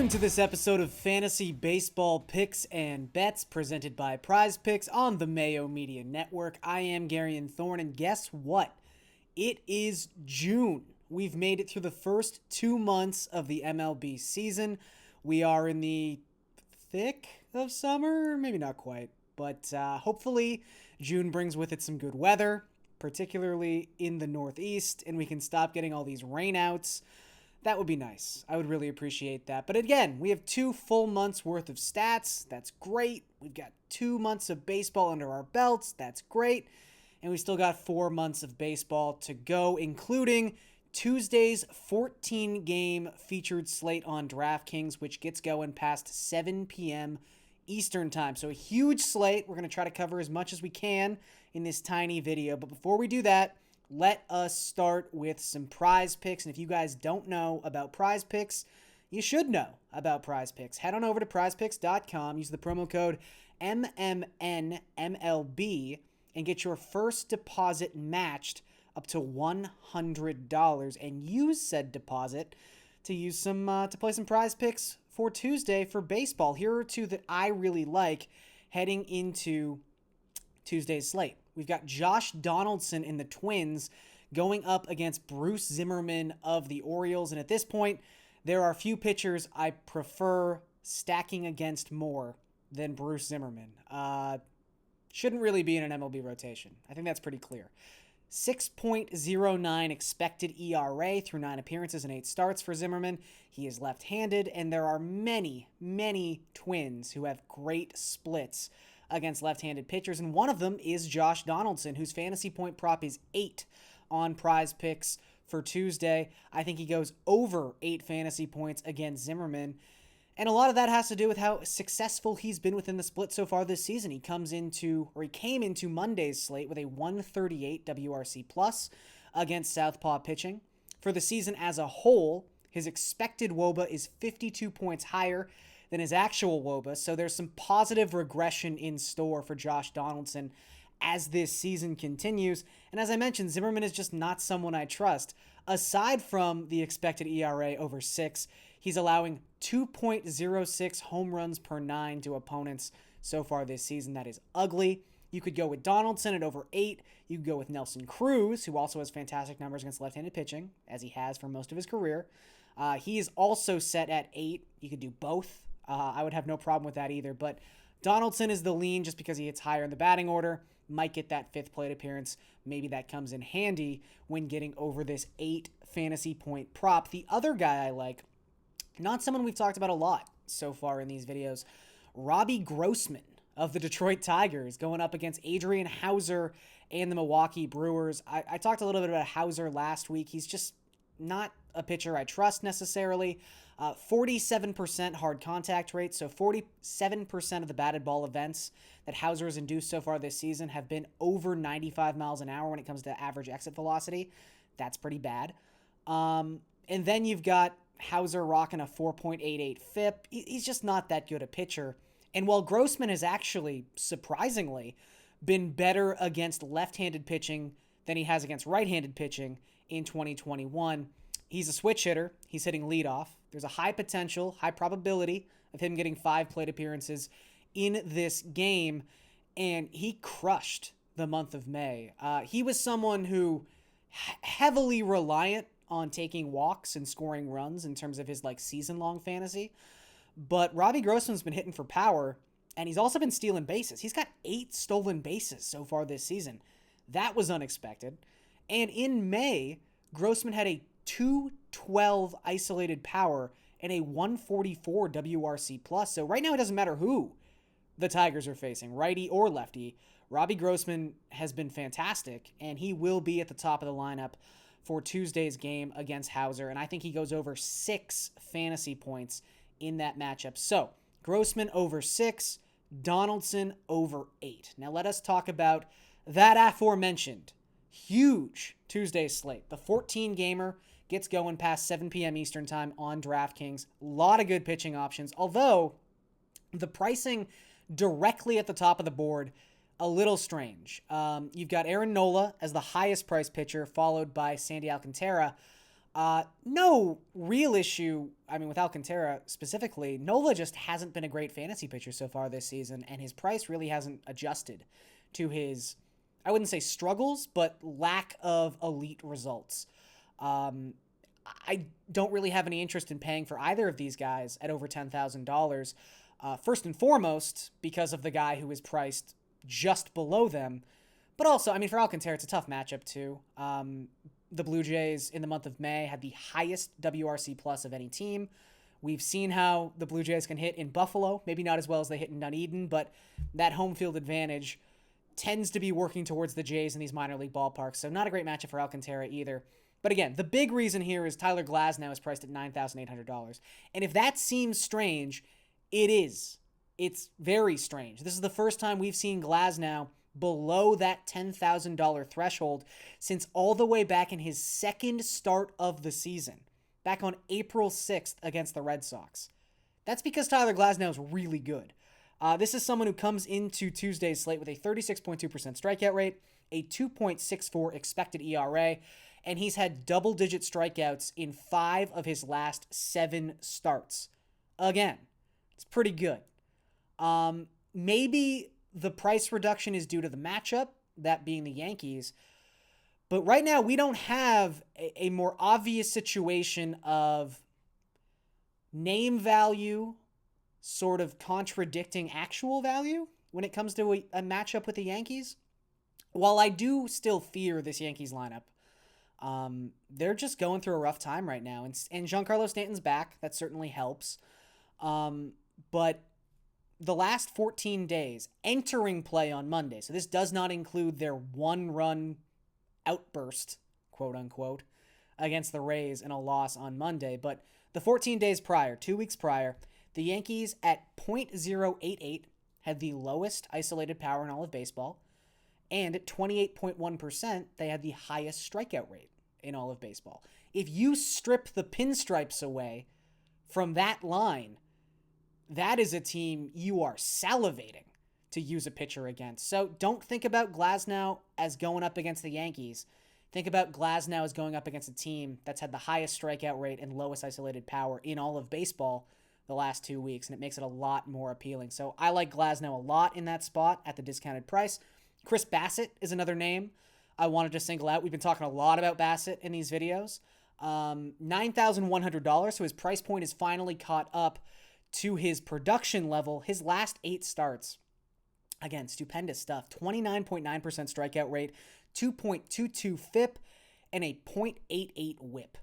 Welcome to this episode of Fantasy Baseball Picks and Bets presented by Prize Picks on the Mayo Media Network. I am Garion Thorne, and guess what? It is June. We've made it through the first 2 months of the MLB season. We are in the thick of summer, maybe not quite, but hopefully June brings with it some good weather, particularly in the Northeast, and we can stop getting all these rainouts. That would be nice. I would really appreciate that. But again, we have 2 full months worth of stats. That's great. We've got 2 months of baseball under our belts. That's great. And we still got 4 months of baseball to go, including Tuesday's 14-game featured slate on DraftKings, which gets going past 7 p.m. Eastern time. So a huge slate. We're going to try to cover as much as we can in this tiny video. But before we do that, let us start with some Prize Picks. And if you guys don't know about Prize Picks, you should know about Prize Picks. Head on over to prizepicks.com, use the promo code MMNMLB, and get your first deposit matched up to $100. And use said deposit to use some to play some Prize Picks for Tuesday for baseball. Here are 2 that I really like heading into Tuesday's slate. We've got Josh Donaldson in the Twins going up against Bruce Zimmerman of the Orioles. And at this point, there are a few pitchers I prefer stacking against more than Bruce Zimmerman. Shouldn't really be in an MLB rotation. I think that's pretty clear. 6.09 expected ERA through 9 appearances and 8 starts for Zimmerman. He is left-handed, and there are many, many Twins who have great splits against left-handed pitchers, and one of them is Josh Donaldson, whose fantasy point prop is 8 on Prize Picks for Tuesday. I think he goes over 8 fantasy points against Zimmerman, and a lot of that has to do with how successful he's been within the split so far this season. He came into Monday's slate with a 138 WRC plus against southpaw pitching. For the season as a whole, his expected WOBA is 52 points higher than his actual WOBA, so there's some positive regression in store for Josh Donaldson as this season continues. And as I mentioned, Zimmerman is just not someone I trust. Aside from the expected ERA over 6, he's allowing 2.06 home runs per 9 to opponents so far this season. That is ugly. You could go with Donaldson at over 8. You could go with Nelson Cruz, who also has fantastic numbers against left-handed pitching, as he has for most of his career. He is also set at 8. You could do both. I would have no problem with that either, but Donaldson is the lean just because he hits higher in the batting order, might get that 5th plate appearance. Maybe that comes in handy when getting over this 8 fantasy point prop. The other guy I like, not someone we've talked about a lot so far in these videos, Robbie Grossman of the Detroit Tigers going up against Adrian Hauser and the Milwaukee Brewers. I talked a little bit about Hauser last week. He's just not a pitcher I trust necessarily. 47% hard contact rate, so 47% of the batted ball events that Hauser has induced so far this season have been over 95 miles an hour when it comes to average exit velocity. That's pretty bad. And then you've got Hauser rocking a 4.88 FIP. He's just not that good a pitcher. And while Grossman has actually, surprisingly, been better against left-handed pitching than he has against right-handed pitching in 2021, he's a switch hitter. He's hitting leadoff. There's a high potential, high probability of him getting 5 plate appearances in this game, and he crushed the month of May. He was someone who heavily reliant on taking walks and scoring runs in terms of his season-long fantasy, but Robbie Grossman's been hitting for power, and he's also been stealing bases. He's got 8 stolen bases so far this season. That was unexpected. And in May, Grossman had a 212 isolated power and a 144 WRC plus. So right now it doesn't matter who the Tigers are facing, righty or lefty. Robbie Grossman has been fantastic, and he will be at the top of the lineup for Tuesday's game against Hauser. And I think he goes over 6 fantasy points in that matchup. So Grossman over 6, Donaldson over 8. Now let us talk about that aforementioned huge Tuesday slate. The 14-gamer gets going past 7 p.m. Eastern time on DraftKings. A lot of good pitching options, although the pricing directly at the top of the board, a little strange. You've got Aaron Nola as the highest priced pitcher, followed by Sandy Alcantara. No real issue. I mean, with Alcantara specifically, Nola just hasn't been a great fantasy pitcher so far this season, and his price really hasn't adjusted to his, I wouldn't say struggles, but lack of elite results. I don't really have any interest in paying for either of these guys at over $10,000. First and foremost, because of the guy who is priced just below them. But also, I mean, for Alcantara, it's a tough matchup too. The Blue Jays in the month of May had the highest WRC plus of any team. We've seen how the Blue Jays can hit in Buffalo, maybe not as well as they hit in Dunedin, but that home field advantage tends to be working towards the Jays in these minor league ballparks, so not a great matchup for Alcantara either. But again, the big reason here is Tyler Glasnow is priced at $9,800. And if that seems strange, it is. It's very strange. This is the first time we've seen Glasnow below that $10,000 threshold since all the way back in his second start of the season, back on April 6th against the Red Sox. That's because Tyler Glasnow is really good. This is someone who comes into Tuesday's slate with a 36.2% strikeout rate, a 2.64 expected ERA, and he's had double-digit strikeouts in 5 of his last 7 starts. Again, it's pretty good. Maybe the price reduction is due to the matchup, that being the Yankees. But right now, we don't have a more obvious situation of name value sort of contradicting actual value when it comes to a matchup with the Yankees. While I do still fear this Yankees lineup, they're just going through a rough time right now. And Giancarlo Stanton's back. That certainly helps. But the last 14 days, entering play on Monday, so this does not include their one-run outburst, quote-unquote, against the Rays in a loss on Monday, but the 14 days prior, 2 weeks prior, the Yankees at .088 had the lowest isolated power in all of baseball, and at 28.1%, they had the highest strikeout rate in all of baseball. If you strip the pinstripes away from that line, that is a team you are salivating to use a pitcher against. So don't think about Glasnow as going up against the Yankees. Think about Glasnow as going up against a team that's had the highest strikeout rate and lowest isolated power in all of baseball the last 2 weeks, and it makes it a lot more appealing. So I like Glasnow a lot in that spot at the discounted price. Chris Bassett is another name I wanted to single out. We've been talking a lot about Bassett in these videos. $9,100, so his price point is finally caught up to his production level. His last 8 starts, again, stupendous stuff. 29.9% strikeout rate, 2.22 FIP, and a .88 WHIP.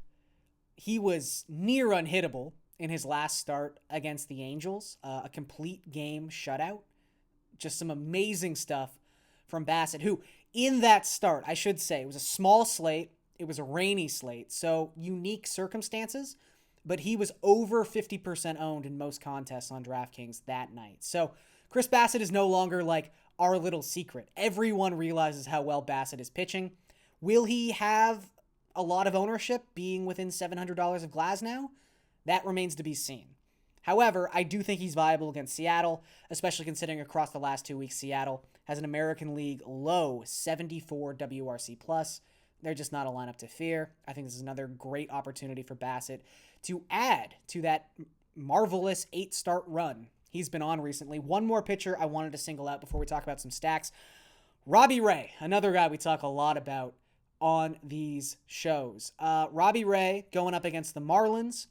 He was near unhittable in his last start against the Angels, a complete game shutout. Just some amazing stuff from Bassett, who in that start, I should say, it was a small slate. It was a rainy slate, so unique circumstances, but he was over 50% owned in most contests on DraftKings that night. So Chris Bassett is no longer like our little secret. Everyone realizes how well Bassett is pitching. Will he have a lot of ownership being within $700 of Glasnow? That remains to be seen. However, I do think he's viable against Seattle, especially considering across the last 2 weeks, Seattle has an American League low 74 WRC+. They're just not a lineup to fear. I think this is another great opportunity for Bassett to add to that marvelous 8-start run he's been on recently. One more pitcher I wanted to single out before we talk about some stacks. Robbie Ray, another guy we talk a lot about on these shows. Robbie Ray going up against the Marlins.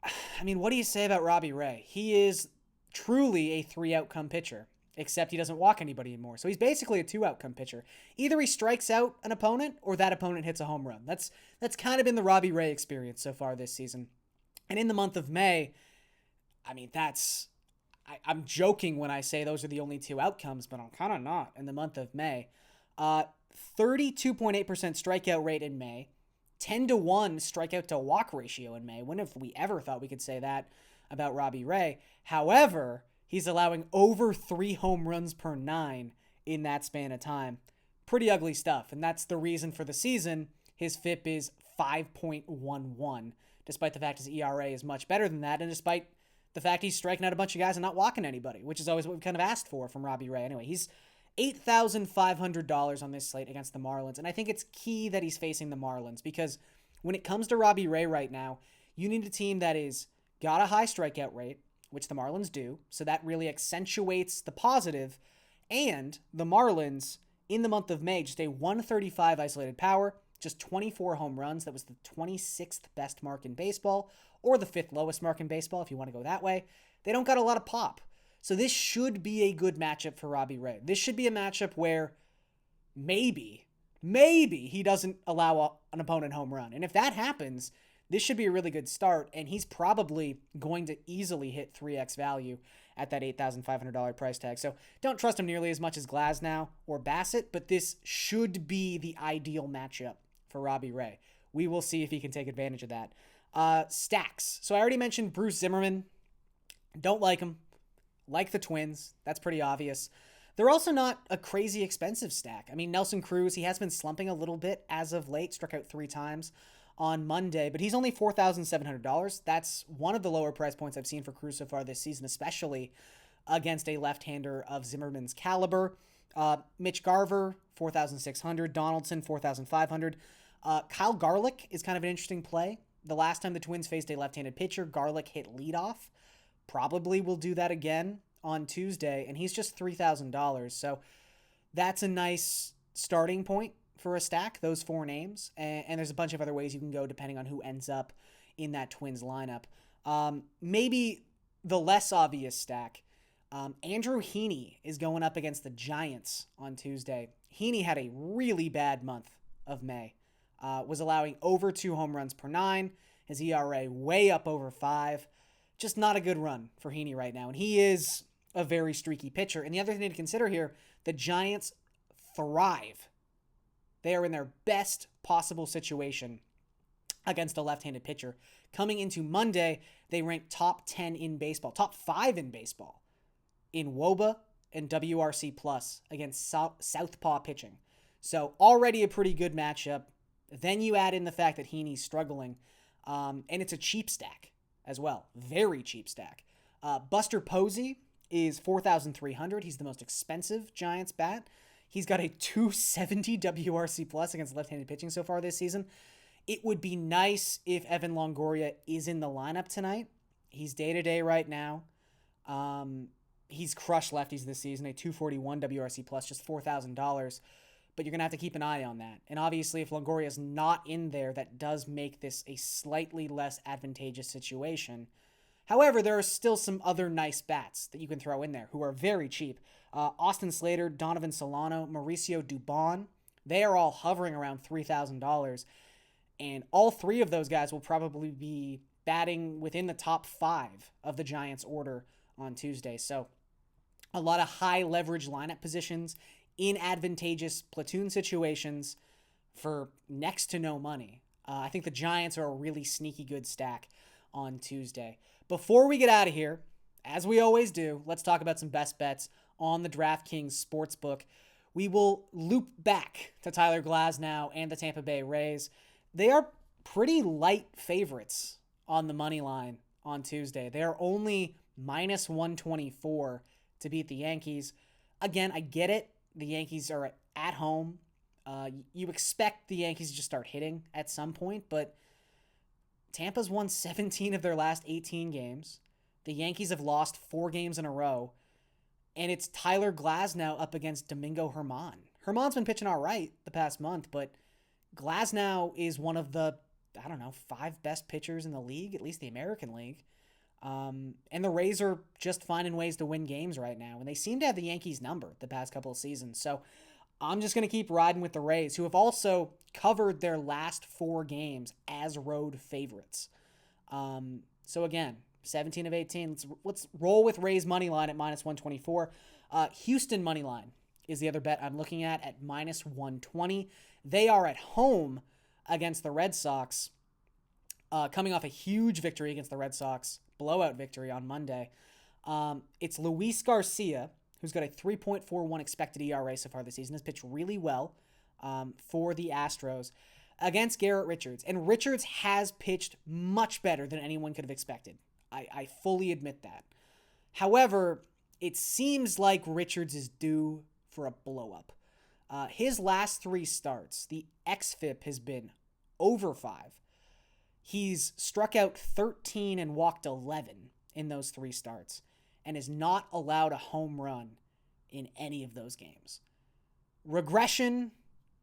I mean, what do you say about Robbie Ray? He is truly a 3-outcome pitcher, except he doesn't walk anybody anymore. So he's basically a 2-outcome pitcher. Either he strikes out an opponent or that opponent hits a home run. That's kind of been the Robbie Ray experience so far this season. And in the month of May, I mean, I'm joking when I say those are the only 2 outcomes, but I'm kind of not in the month of May. 32.8% strikeout rate in May. 10-1 strikeout to walk ratio in May. When have we ever thought we could say that about Robbie Ray? However, he's allowing over 3 home runs per 9 in that span of time. Pretty ugly stuff, and that's the reason for the season his FIP is 5.11, despite the fact his ERA is much better than that, and despite the fact he's striking out a bunch of guys and not walking anybody, which is always what we've kind of asked for from Robbie Ray. Anyway, he's $8,500 on this slate against the Marlins, and I think it's key that he's facing the Marlins because When it comes to Robbie Ray right now, you need a team that is got a high strikeout rate, which the Marlins do, so that really accentuates the positive, and the Marlins, in the month of May, just a 135 isolated power, just 24 home runs. That was the 26th best mark in baseball, or the 5th lowest mark in baseball, if you want to go that way. They don't got a lot of pop. So this should be a good matchup for Robbie Ray. This should be a matchup where maybe he doesn't allow an opponent home run. And if that happens, this should be a really good start, and he's probably going to easily hit 3x value at that $8,500 price tag. So don't trust him nearly as much as Glasnow or Bassett, but this should be the ideal matchup for Robbie Ray. We will see if he can take advantage of that. Stacks. So I already mentioned Bruce Zimmerman. Don't like him. Like the Twins. That's pretty obvious. They're also not a crazy expensive stack. I mean, Nelson Cruz, he has been slumping a little bit as of late, struck out 3 times on Monday, but he's only $4,700. That's one of the lower price points I've seen for Cruz so far this season, especially against a left-hander of Zimmerman's caliber. Mitch Garver, $4,600. Donaldson, $4,500. Kyle Garlick is kind of an interesting play. The last time the Twins faced a left-handed pitcher, Garlick hit leadoff. Probably will do that again on Tuesday, and he's just $3,000. So that's a nice starting point for a stack, those 4 names. And there's a bunch of other ways you can go depending on who ends up in that Twins lineup. Maybe the less obvious stack, Andrew Heaney is going up against the Giants on Tuesday. Heaney had a really bad month of May. Was allowing over 2 home runs per 9. His ERA way up over 5. Just not a good run for Heaney right now. And he is a very streaky pitcher. And the other thing to consider here, the Giants thrive. They are in their best possible situation against a left-handed pitcher. Coming into Monday, they rank top 10 in baseball, top 5 in baseball in WOBA and WRC plus against southpaw pitching. So already a pretty good matchup. Then you add in the fact that Heaney's struggling, and it's a cheap stack as well. Very cheap stack. Buster Posey is $4,300. He's the most expensive Giants bat. He's got a 270 WRC plus against left-handed pitching so far this season. It would be nice if Evan Longoria is in the lineup tonight. He's day-to-day right now. He's crushed lefties this season, a 241 WRC plus, just $4,000. But you're going to have to keep an eye on that. And obviously, if Longoria is not in there, that does make this a slightly less advantageous situation. However, there are still some other nice bats that you can throw in there who are very cheap. Austin Slater, Donovan Solano, Mauricio Dubon, they are all hovering around $3,000. And all 3 of those guys will probably be batting within the top 5 of the Giants' order on Tuesday. So a lot of high leverage lineup positions in advantageous platoon situations for next to no money. I think the Giants are a really sneaky good stack on Tuesday. Before we get out of here, as we always do, let's talk about some best bets on the DraftKings Sportsbook. We will loop back to Tyler Glasnow and the Tampa Bay Rays. They are pretty light favorites on the money line on Tuesday. They are only minus 124 to beat the Yankees. Again, I get it. The Yankees are at home. You expect the Yankees to just start hitting at some point, but Tampa's won 17 of their last 18 games. The Yankees have lost 4 games in a row, and it's Tyler Glasnow up against Domingo Germán. Germán's been pitching all right the past month, but Glasnow is one of the, 5 best pitchers in the league, at least the American League. And the Rays are just finding ways to win games right now, and they seem to have the Yankees numbered the past couple of seasons. So I'm just going to keep riding with the Rays, who have also covered their last 4 games as road favorites. So again, 17 of 18. Let's roll with Rays money line at minus 124. Houston money line is the other bet I'm looking at minus 120. They are at home against the Red Sox, coming off a huge victory against the Red Sox, blowout victory on Monday. It's Luis Garcia, who's got a 3.41 expected ERA so far this season, has pitched really well for the Astros against Garrett Richards. And Richards has pitched much better than anyone could have expected. I fully admit that. However, it seems like Richards is due for a blow-up. His last 3 starts, the xFIP has been over 5. He's struck out 13 and walked 11 in those 3 starts and is not allowed a home run in any of those games. Regression,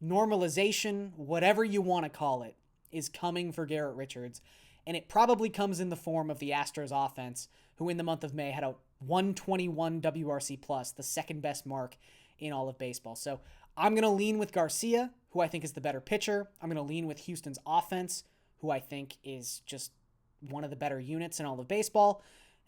normalization, whatever you want to call it, is coming for Garrett Richards, and it probably comes in the form of the Astros offense, who in the month of May had a 121 WRC plus, the second best mark in all of baseball. So I'm going to lean with Garcia, who I think is the better pitcher. I'm going to lean with Houston's offense, who I think is just one of the better units in all of baseball.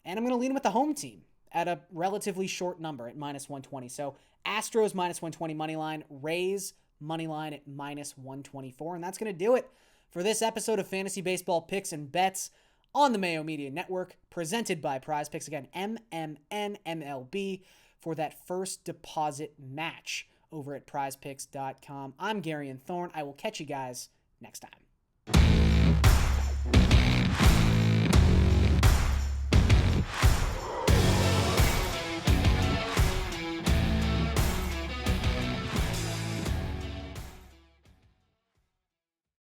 And I'm going to lean with the home team at a relatively short number at minus 120. So Astros minus 120 money line, Rays money line at minus 124. And that's going to do it for this episode of Fantasy Baseball Picks and Bets on the Mayo Media Network, presented by Prize Picks. Again, MMN MLB for that first deposit match over at prizepicks.com. I'm Garion Thorne. I will catch you guys next time.